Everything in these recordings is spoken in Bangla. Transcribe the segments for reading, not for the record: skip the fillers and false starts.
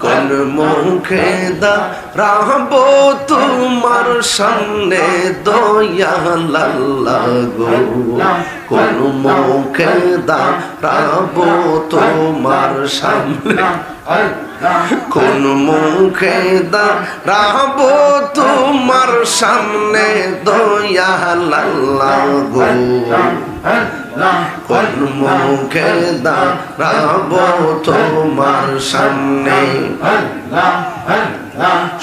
কোন মুখে দাঁড়াবো তোমার সামনে দয়াল আল্লাহ গো, কোন মুখে দাঁড়াবো তোমার সামনে, কোন মুখে দাঁড়াবো তোমার সামনে দয়াল আল্লাহ গো, কোন মুখে দাঁড়াবো তোমার সামনে।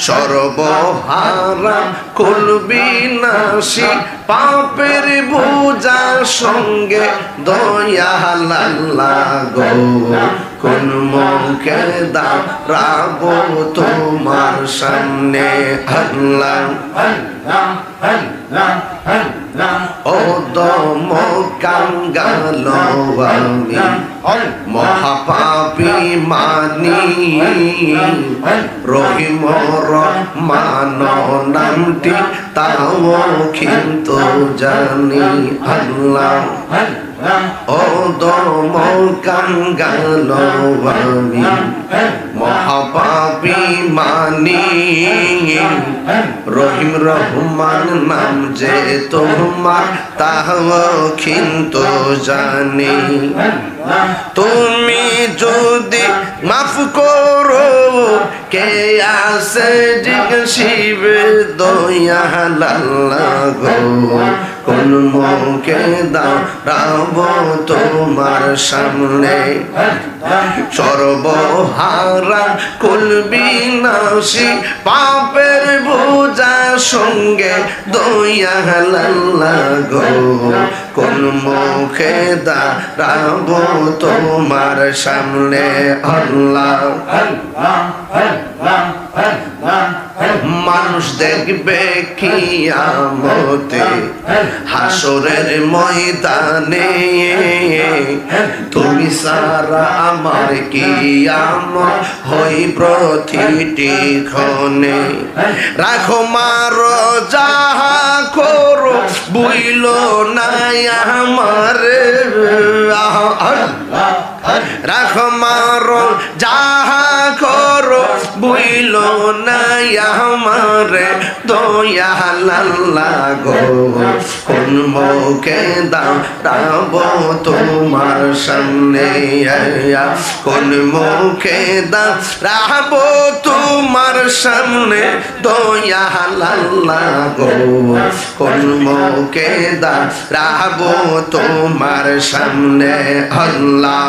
সর্বহারা কুল বিনাশী পাপের বোঝা সঙ্গে দয়াল আল্লাহ গো, কোন মুখে দাঁড়াবো তোমার সামনে। আল্লাহ ও দম কাঙ্গাল আমি মহাপাপী মানি, রহিম রহমান নামটি তাও কিন্তু জানি। আল্লাহ ও দম কাঙ্গাল আমি মহাপাপী মানি, রহিম রহমান নাম যে তোমার তাও কিন্তু জানি। তুমি যদি মাফ করো কে আছে জিজ্ঞাসিবে দয়াল আল্লাহ গো, কোন মুখে দাঁড়াবো তোমার সামনে। সর্বহারা কুল বিনাশী পাপের বোঝা সঙ্গে দয়াল আল্লাহ গো, কোন মুখে দাঁড়াবো তোমার সামনে। আল্লাহ মানুষ দেখবে কিয়ামতে হাসরের ময়দানে, তুমি সারা আমার কিয়ামত হই প্রতিটি ক্ষণে। রাখো মার যাহা করো বুইল নাই আমার, রাখো মার যাহা করো বুইল নাই আমার দয়াল আল্লাহ গো, কোন মুখে দাঁড়াবো তোমার সামনে। কোন মুখে দাঁড়াবো তোমার সামনে দয়াল আল্লাহ গো, কোন মুখে দাঁড়াবো তোমার সামনে। আল্লাহ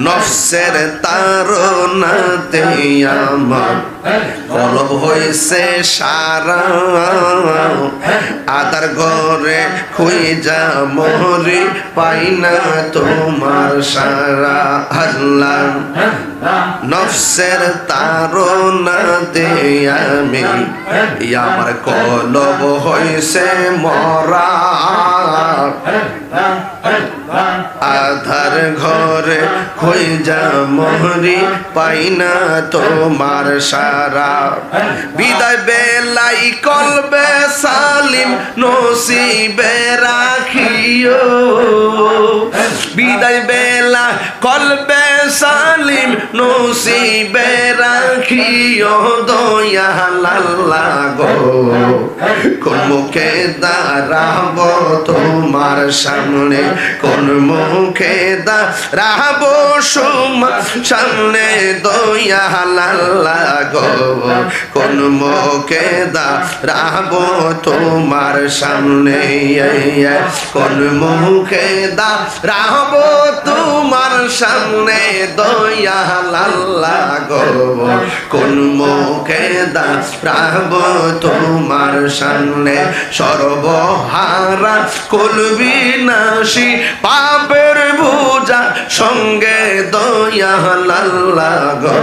নফসের তাড়নাতে আমার কলব হইছে সারা, আদার ঘরে খুঁজা মরি পাই না তোমার সারা। আল্লাহ নফসের তাড়নাতে আমি আমার কলব হইছে মরা, আধার ঘরে খুঁজা মরি পাই না তোমার সারা। বিদায় বেলাই কলবে সালিম নসিবে রাখিও, বিদায় বেলা কলবে সালিম নসিবে রাখিও দয়াল আল্লাহ গো, কোন মুখে দাঁড়াবো তোমার সামনে, কোন মুখে দাঁড়াবো সামনে দয়াল আল্লাহ গো, কোন মুখে দাঁড়াবো তোমার সামনে, কোন মুখে দাঁড়াবো তোমার সামনে দয়াল আল্লাহ গো, কোন মুখে দাঁড়াবো তোমার সামনে। সর্বহারা কুল বিনাশী পাপের বোঝা সঙ্গে দয়াল আল্লাহ গো,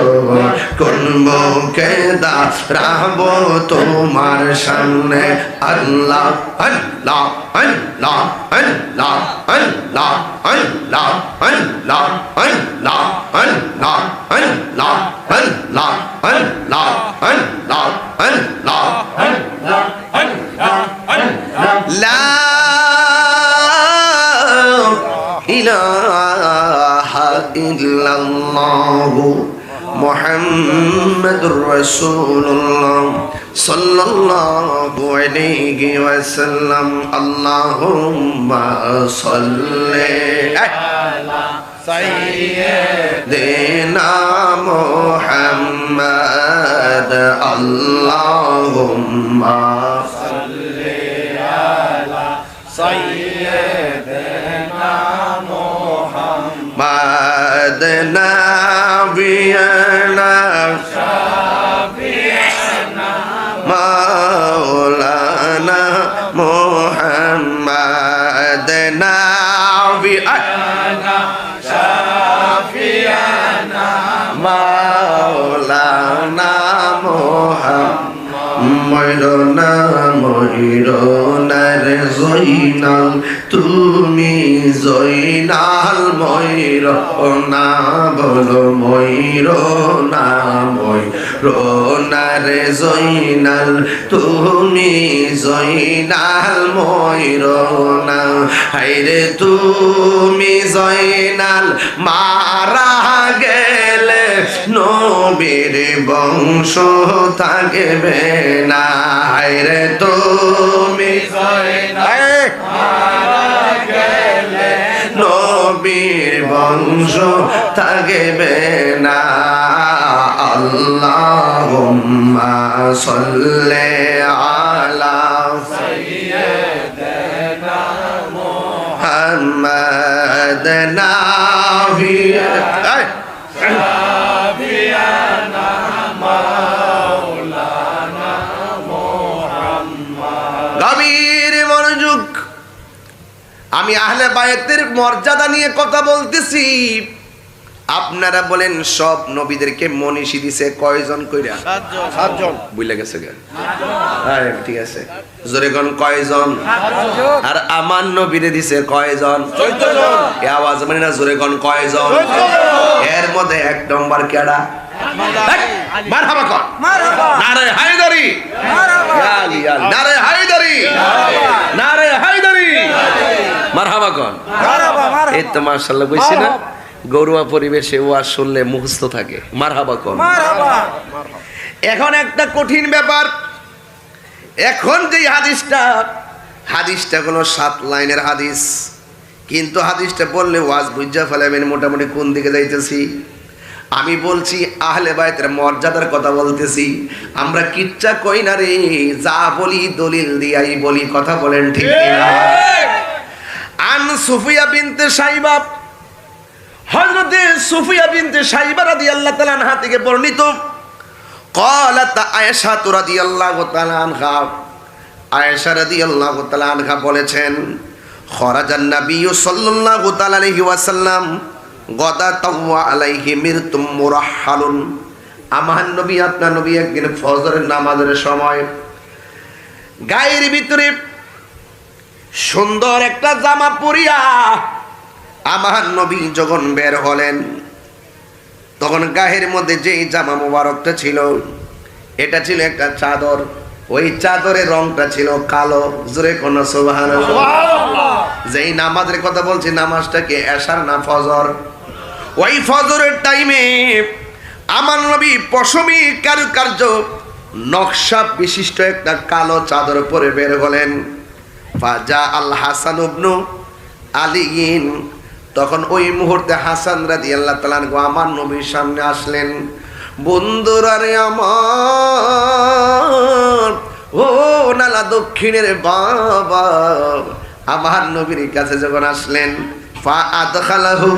কোন মুখে দাঁড়াবো তোমার সামনে। আল্লাহ আল্লাহ আল্লাহ আল্লাহ আল্লাহ আল্লাহ আল্লাহ আল্লাহ আল্লাহ আল্লাহ আল্লাহ আল্লাহ আল্লাহ আল্লাহ লা ইলাহা ইল্লাল্লাহু মুহাম্মাদুর রাসূলুল্লাহ সাল্লাল্লাহু আলাইহি ওয়াসাল্লাম। আল্লাহুম্মা সাল্লি আলা সাইয়্যিদিনা মুহাম্মাদ। আল্লাহুম্মা সাল্লি আলা সাইয়্যিদিনা মুহাম্মাদ। নাবিয়ানা শাফিয়ানা মাওলানা মুহাম্মাদ। নাবিয়ানা শাফিয়ানা মাওলানা মুহাম্মাদ। ময়ূরনা ময়ূরনার জয়নাল তুমি জয়নাল ময়ূরনা বলো ময়ূরনা ময়ূরনার জয়নাল তুমি জয়নাল ময়ূরনা। হায়রে তুমি জয়নাল মারা গেলে নবীর বংশ থাকবে না। হায়রে তুমি জয়নাল মারা গেলে নবীর বংশ থাকবে না। আল্লাহুম্মা সাল্লি আলা সাইয়্যিদিনা মুহাম্মাদ। নাবিয়ানা শাফিয়ানা মাওলানা মুহাম্মাদ। গভীর মনোযোগ। আমি আহলে বায়তের মর্যাদা নিয়ে কথা বলতেছি। আপনারা বলেন সব নবীদেরকে মনীষী দিছে কয়জন কইরা? 7 জন। বুঝলে গেছে কেন? হ্যাঁ ঠিক আছে, জোরে কোন কয়জন? আর আমার নবীরে দিছে কয়জন? 14 জন। এই আওয়াজ মানে না, জোরে কোন কয়জন? এর মধ্যে এক নম্বর কেডা? মারহাবা কর, মারহাবা। নারে হায়দারি, মারহাবা। ইয়া আলী, নারে হায়দারি, নারে হায়দারি, মারহাবা কর, মারহাবা। এই তো মাশাআল্লাহ কইছি না, গরুয়া পরিবেশে ওয়াজ শুনলে মুখস্থ থাকে। মারহাবা কর, মারহাবা। এখন একটা কঠিন ব্যাপার। এখন যে হাদিসটা কোনো 7 লাইনের হাদিস, কিন্তু হাদিসটা বললে ওয়াজ বুঝা ফেলাবেন মোটামুটি কোন দিকে যাইতেছি। আমি বলছি আহলে বায়তের মর্যাদার কথা বলতেছি। আমরা কিচ্ছা কই না রে, যা বলি দলিল দিয়াই বলি। কথা বলেন ঠিক কিনা? আন সুফিয়া বিনতে সাইবা, হযরতে সুফিয়া বিনতে সাইবা রাদিয়াল্লাহু তাআলা আনহা থেকে বর্ণিত। ক্বালাত আয়েশা রাদিয়াল্লাহু তাআলা আনহা, আয়েশা রাদিয়াল্লাহু তাআলা আনহা বলেছেন, খরাজান নাবিয়্যু সাল্লাল্লাহু তাআলা আলাইহি ওয়াসাল্লাম গাদাতাও আলাইহি মিরতুম মুরাহহালুন। আমার নবী, আপনার নবী একদিন ফজরের নামাজের সময় গায়ের ভিতরে সুন্দর একটা জামা পরিয়া আমার নবী যখন বের হলেন, তখন গায়ের মধ্যে যেই জামা মোবারকটা ছিল এটা ছিল একটা চাদর। ওই চাদরের রংটা ছিল কালো। জোরে কোন সুবহানাল্লাহ। যেই নামাজের কথা বলছি, নামাজটা কি এশার না ফজর? ওই ফজরের টাইমে আমার নবী পশমি কারুকার্য নকশা বিশিষ্ট একটা কালো চাদর পরে বের হলেন। ফাজা আল হাসান ইবনু আলীন, তখন ওই মুহূর্তে হাসান রাদিয়াল্লাহু তাআলা আমার নবীর সামনে আসলেন। বন্ধুরা রে আমার, ও নালা দক্ষিণের বাবা, আমার নবীর কাছে যখন আসলেন, ফা আদখালাহু,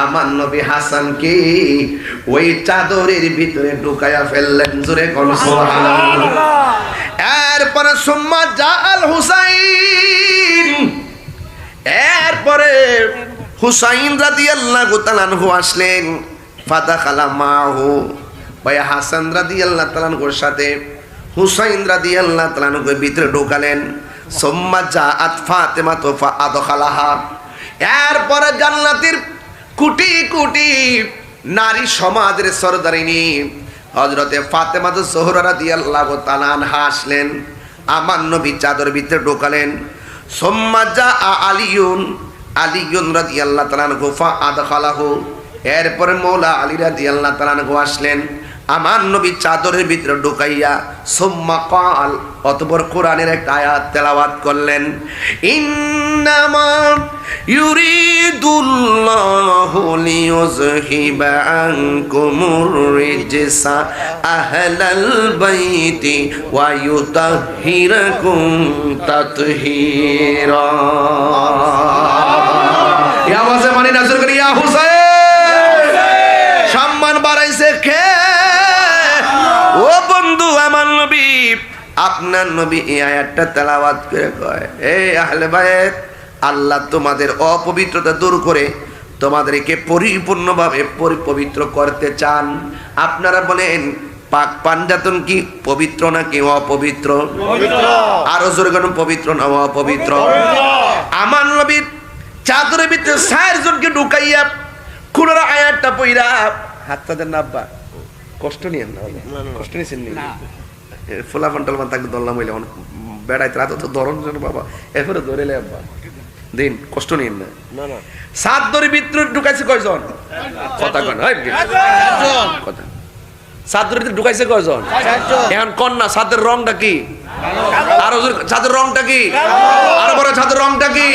আমার নবী হাসানকে ওই চাদরের ভিতরে ঢুকায়া ফেললেন। জোরে কোন সুবহানাল্লাহ। এরপরে সুম্মা জাআল হুসাইন, এরপরে হুসাইন রাদিয়াল্লাহু তাআলা আনহু আসলেন। ফাদাখালা মাহু, ভাই হাসান রাদিয়াল্লাহু তাআলা আনহুর সাথে হুসাইন রাদিয়াল্লাহু তাআলা আনহুর ভিতরে ঢোকালেন। সুম্মা জাআত ফাতেমা তো ফাআদখালাহা, এরপরে জান্নাতের কোটি কোটি নারী সমাজের সরদারিনী হযরতে ফাতেমা তো জোহরা রাদিয়াল্লাহু তাআলা আনহা আসলেন। আমার নবী চাদর ভিতরে ঢোকালেন। সুম্মা জাআ আলিয়ুন, আলিয়ুন রাদিয়াল্লাহু তাআলা আনহু ফাআদখালাহু, এরপরে মৌলা আলী রাদিয়াল্লাহু তাআলা আনহু আসলেন, আমার নবী চাদরের ভিতরে ঢুকাইয়া সুম্মা ক্বাল, অতঃপর কোরআনের একটা আয়াত তেলাওয়াত করলেন, ইন্নামা ইউরিদুল্লাহু লিইয়ুযহিবা আনকুমুর রিজসা আহলাল বাইতি ওয়া ইউতাহহিরাকুম তাতহীরা। এই আওয়াজে মানে নাজর করি ইয়া হুসাইন, সম্মান বাড়াইছে কে? ও বন্ধু, আমার নবী, আপনার নবী এই আয়াতটা তেলাওয়াত করে কয়, এই আহলে বাইত, আল্লাহ তোমাদের অপবিত্রতা দূর করে তোমাদেরকে পরিপূর্ণভাবে পবিত্র করতে চান। আপনারা বলেন পাক পাঞ্জাতন কি পবিত্র নাকি অপবিত্র? আরো জোরে কোন পবিত্র না অপবিত্র? আমার নবীর চাদরের ভিতরে 4 জনকে ঢুকাইয়া কোরআনের আয়াতটা পড়া, হাত তাদের নাব্বা, কষ্ট নিয়েন না, কষ্ট নিছেন নি? ফুলা ফন্টাল মান তাকে ধরলাম হইলে বেড়াইতে রাত তো ধরন বাবা, এরপরে ধরেলে আব্বা দিন, কষ্ট নিয়েন না। চাদরের ভিতরে ঢুকাইছে কয়জন? কথা কন, কথা চাদরের ভিতরে ঢুকাইছে কয়জন? এখন কন না, চাঁদের রংটা কি? আরো চাঁদের রংটা কি? আরো বড় চাঁদের রংটা কি?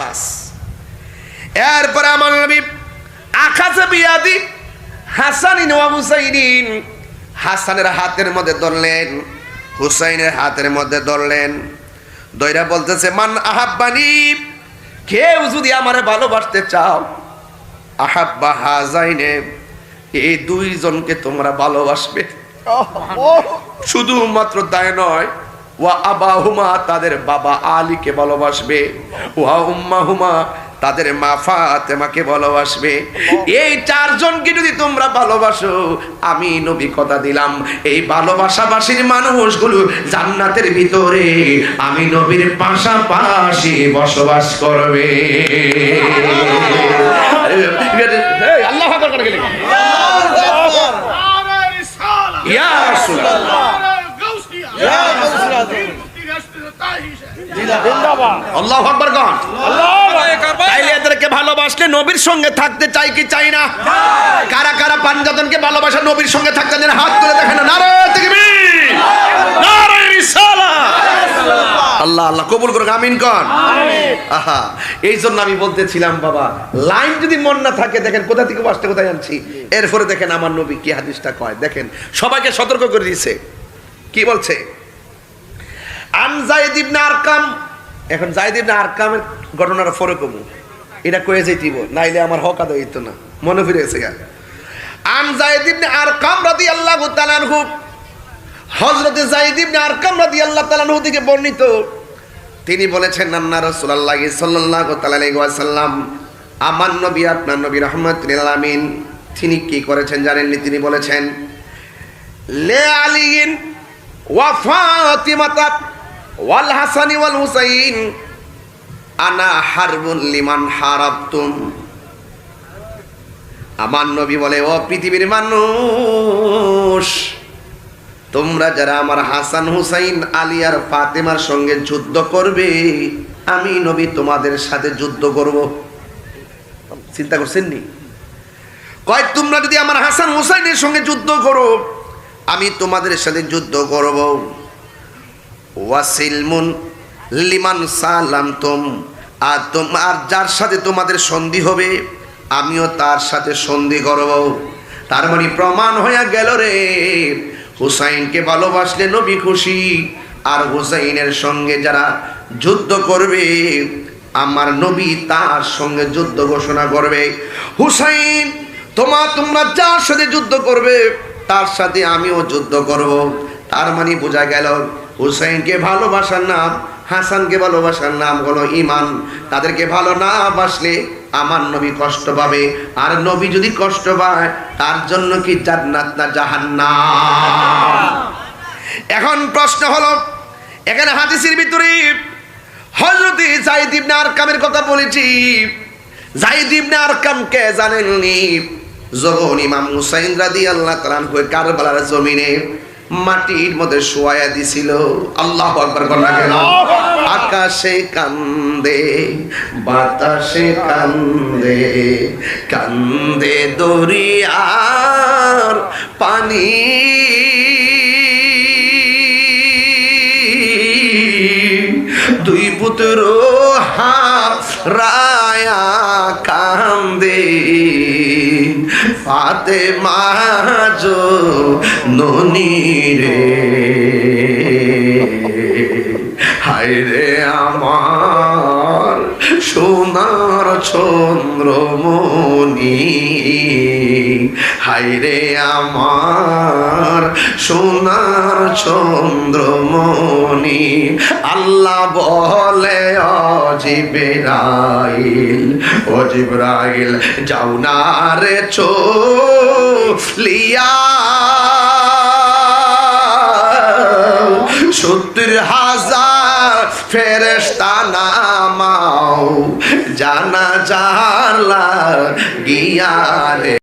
বাস। এরপরে আমার নবী আকাশে বিয়াদি হাসানিন ওয়া হুসাইনিন, হাসানের হাতের মধ্যে ধরলেন, হুসাইনের হাতের মধ্যে ধরলেন, দইরা বলতেছে, মান আহাব্বানি, কেউ যদি আমারে ভালোবাসতে চাও, আহাব্বা হাজাইনে, এই 2 জনকে তোমরা ভালোবাসবে। শুধুমাত্র তাই নয়, ওয়া আবাহুমা, তাদের বাবা আলীকে ভালোবাসবে, ওয়া উম্মাহুমা, তাদের মা ফাতেমাকে ভালোবাসবে। এই 4 জনকে যদি তোমরা ভালোবাসো, আমি নবী কথা দিলাম, এই ভালোবাসাবাসীর মানুষগুলো জান্নাতের ভিতরে আমি নবীর পাশাপাশি বসবাস করবে। আল্লাহু আকবার করে গেলেন, ইয়া রাসূলুল্লাহ, ইয়া রাসূলুল্লাহ, আল্লাহু আকবার গান। তাইলে এদেরকে ভালোবাসলে নবীর সঙ্গে থাকতে চাই কি চাই না? কারা কারা পাঞ্জাতনকে ভালোবাসা নবীর সঙ্গে থাকতে চান? হাত তুলে দেখেন না। নারে তাকবীর, নারে রিসালাত। আল্লাহ আল্লাহ কবুল করুন, আমিন কোন। আহা, এই জন্য আমি বলতেছিলাম বাবা, লাইন যদি মন না থাকে, দেখেন কোথা থেকে আসতে কোথায় আনছি। এরপরে দেখেন আমার নবী কি হাদিসটা কয়, দেখেন সবাইকে সতর্ক করে দিয়েছে। কি বলছে? আন যায়েদ ইবনে আরকাম, এখন যায়েদ ইবনে আরকামের ঘটনাটা পরে কমু, এটা কয়ে যাইতিব, নাইলে আমার হক আদায় হইতো না, মনে ফিরে এসে গেল। আন যায়েদ ইবনে আরকাম রাদিয়াল্লাহু তাআলা আনহু, হযরত যায়েদ ইবনে আরকাম রাদিয়াল্লাহু তাআলা আনহু থেকে বর্ণিত, তিনি বলেছেন, আন্না রাসূলুল্লাহ সাল্লাল্লাহু তাআলা আলাইহি ওয়াসাল্লাম, আমার নবী আপনার নবী রাহমাতুল লিল আলামিন, তিনি কি করেছেন জানেননি? তিনি বলেছেন, লে আলিয়িন ওয়া ফাতিমাতা ওয়াল হাসানি ওয়াল হুসাইন আনা হারবুন লিমান হারাবতুম। আমার নবী বলে, ও পৃথিবীর মানুষ, তোমরা যারা আমার হাসান হুসাইন আলী আর ফাতেমার সঙ্গে যুদ্ধ করবে, আমি নবী তোমাদের সাথে যুদ্ধ করব। চিন্তা করছেন নি? কয় তোমরা যদি আমার হাসান হুসাইনের সঙ্গে যুদ্ধ করো, আমি তোমাদের সাথে যুদ্ধ করব। ওয়াসিলমুন লিমান সালামতুম, আর যার সাথে তোমাদের সন্ধি হবে, আমিও তার সাথে সন্ধি করব। তার মানে প্রমাণ হয়ে গেল রে, হুসাইনকে ভালোবাসলে নবী খুশি, আর হুসাইনের সঙ্গে যারা যুদ্ধ করবে, আমার নবী তার সঙ্গে যুদ্ধ ঘোষণা করবে। হুসাইন তোমরা যার সাথে যুদ্ধ করবে, তার সাথে আমিও যুদ্ধ করব। তার মানে বোঝা গেল, হুসাইনকে ভালোবাসার নাম, হাসানকে ভালোবাসার নাম হলো ঈমান। তাদেরকে ভালো না বাসলে আমার নবী কষ্ট পাবে, আর নবী যদি কষ্ট পায়, তার জন্য কি জান্নাত না জাহান্নাম? এখন প্রশ্ন হলো, এখানে হাদিসের ভিতরে হযরত যায়েদ ইবনে আরকামের কথা বলেছি। যায়েদ ইবনে আরকাম কে জানেননি? যখন ইমাম হুসাইন রাদিয়াল্লাহু তাআলা আনহু কারবালার জমিনে মাটির মধ্যে শোয়ায়া দিছিল, আল্লাহু আকবার বলা গেল, আকাশে কান্দে বাতাসে কান্দে কান্দে দরিয়ার পানি দুই পুত্র হারায়া কান্দে ফাতেমা জননী রে হায়রে আমার সোনার চন্দ্রমণি হায়রে আমার সোনার চন্দ্রমণি আল্লাহ বলে ও জিবরাইল যাও না রে চলিয়া 70,000 ফেরেশতা নামাও জানাজার লাগিয়া রে